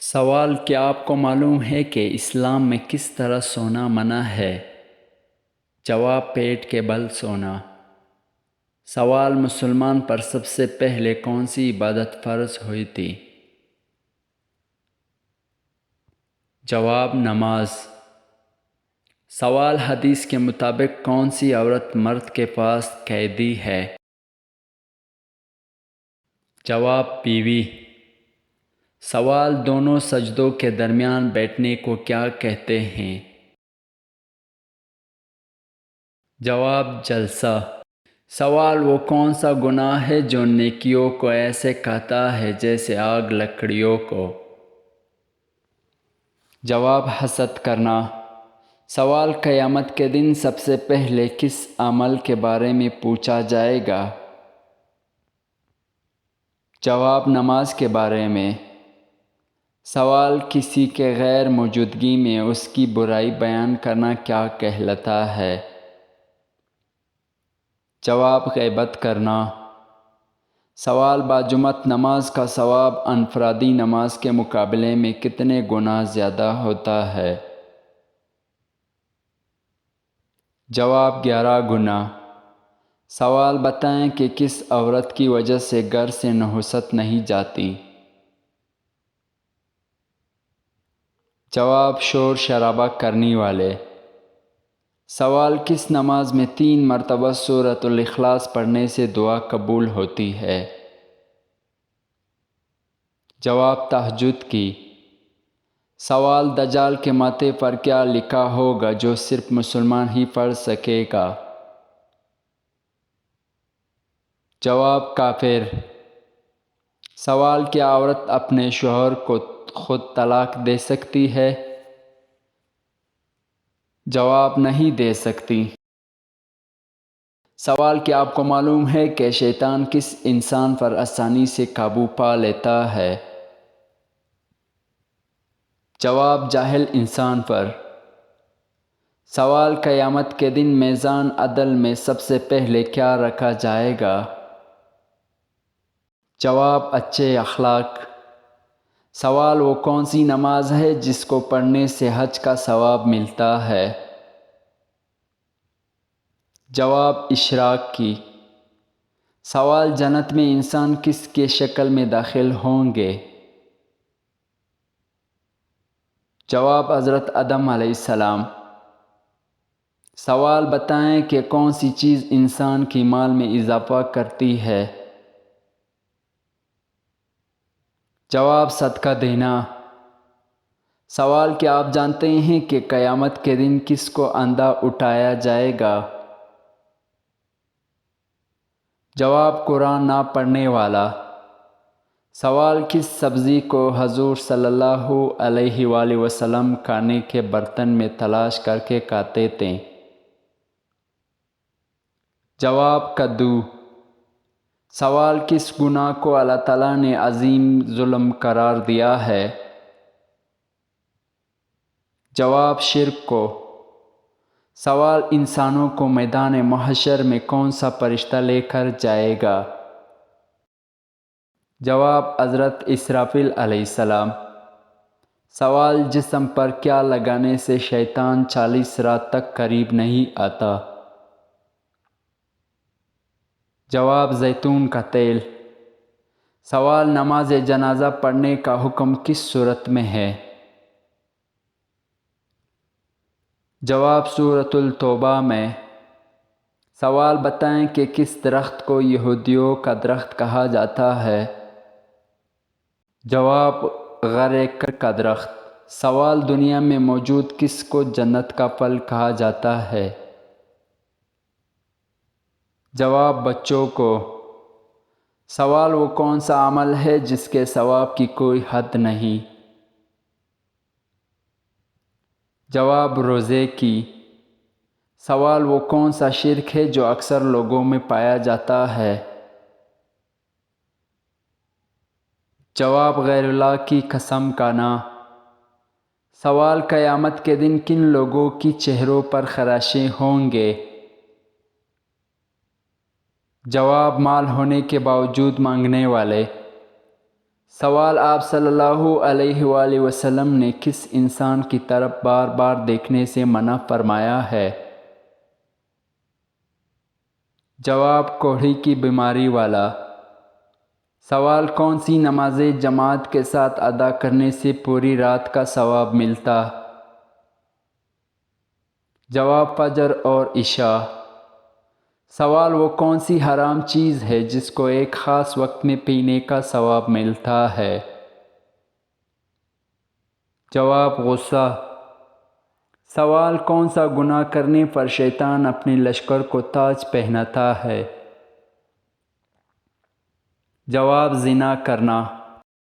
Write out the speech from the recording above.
سوال: کیا آپ کو معلوم ہے کہ اسلام میں کس طرح سونا منع ہے؟ جواب: پیٹ کے بل سونا۔ سوال: مسلمان پر سب سے پہلے کون سی عبادت فرض ہوئی تھی؟ جواب: نماز۔ سوال: حدیث کے مطابق کون سی عورت مرد کے پاس قیدی ہے؟ جواب: بیوی۔ سوال: دونوں سجدوں کے درمیان بیٹھنے کو کیا کہتے ہیں؟ جواب: جلسہ۔ سوال: وہ کون سا گناہ ہے جو نیکیوں کو ایسے کھاتا ہے جیسے آگ لکڑیوں کو؟ جواب: حسد کرنا۔ سوال: قیامت کے دن سب سے پہلے کس عمل کے بارے میں پوچھا جائے گا؟ جواب: نماز کے بارے میں۔ سوال: کسی کے غیر موجودگی میں اس کی برائی بیان کرنا کیا کہلاتا ہے؟ جواب: غیبت کرنا۔ سوال: باجماعت نماز کا ثواب انفرادی نماز کے مقابلے میں کتنے گنا زیادہ ہوتا ہے؟ جواب: 11 گنا۔ سوال: بتائیں کہ کس عورت کی وجہ سے گھر سے نحوست نہیں جاتی؟ جواب: شور شرابہ کرنے والے۔ سوال: کس نماز میں 3 مرتبہ سورۃ الاخلاص پڑھنے سے دعا قبول ہوتی ہے؟ جواب: تہجد کی۔ سوال: دجال کے ماتھے پر کیا لکھا ہوگا جو صرف مسلمان ہی پڑھ سکے گا؟ جواب: کافر۔ سوال: کیا عورت اپنے شوہر کو خود طلاق دے سکتی ہے؟ جواب: نہیں دے سکتی۔ سوال: کیا آپ کو معلوم ہے کہ شیطان کس انسان پر آسانی سے قابو پا لیتا ہے؟ جواب: جاہل انسان پر۔ سوال: قیامت کے دن میزان عدل میں سب سے پہلے کیا رکھا جائے گا؟ جواب: اچھے اخلاق۔ سوال: وہ کون سی نماز ہے جس کو پڑھنے سے حج کا ثواب ملتا ہے؟ جواب: اشراق کی۔ سوال: جنت میں انسان کس کے شکل میں داخل ہوں گے؟ جواب: حضرت آدم علیہ السلام۔ سوال: بتائیں کہ کون سی چیز انسان کی مال میں اضافہ کرتی ہے؟ جواب: صدقہ دینا۔ سوال: کیا آپ جانتے ہیں کہ قیامت کے دن کس کو اندھا اٹھایا جائے گا؟ جواب: قرآن نہ پڑھنے والا۔ سوال: کس سبزی کو حضور صلی اللہ علیہ وآلہ وسلم کھانے کے برتن میں تلاش کر کے کھاتے تھے؟ جواب: کدو۔ سوال: کس گناہ کو اللہ تعالیٰ نے عظیم ظلم قرار دیا ہے؟ جواب: شرک کو۔ سوال: انسانوں کو میدان محشر میں کون سا فرشتہ لے کر جائے گا؟ جواب: حضرت اسرافیل علیہ السلام۔ سوال: جسم پر کیا لگانے سے شیطان 40 رات تک قریب نہیں آتا؟ جواب: زیتون کا تیل۔ سوال: نماز جنازہ پڑھنے کا حکم کس صورت میں ہے؟ جواب: سورۃ التوبہ میں۔ سوال: بتائیں کہ کس درخت کو یہودیوں کا درخت کہا جاتا ہے؟ جواب: غار کرم کا درخت۔ سوال: دنیا میں موجود کس کو جنت کا پھل کہا جاتا ہے؟ جواب: بچوں کو۔ سوال: وہ کون سا عمل ہے جس کے ثواب کی کوئی حد نہیں؟ جواب: روزے کی۔ سوال: وہ کون سا شرک ہے جو اکثر لوگوں میں پایا جاتا ہے؟ جواب: غیر اللہ کی قسم کھانا۔ سوال: قیامت کے دن کن لوگوں کی چہروں پر خراشیں ہوں گے؟ جواب: مال ہونے کے باوجود مانگنے والے۔ سوال: آپ صلی اللہ علیہ وآلہ وسلم نے کس انسان کی طرف بار بار دیکھنے سے منع فرمایا ہے؟ جواب: کوڑھی کی بیماری والا۔ سوال: کون سی نمازیں جماعت کے ساتھ ادا کرنے سے پوری رات کا ثواب ملتا؟ جواب: فجر اور عشاء۔ سوال: وہ کون سی حرام چیز ہے جس کو ایک خاص وقت میں پینے کا ثواب ملتا ہے؟ جواب: غصہ۔ سوال: کون سا گناہ کرنے پر شیطان اپنے لشکر کو تاج پہناتا ہے؟ جواب: زنا کرنا۔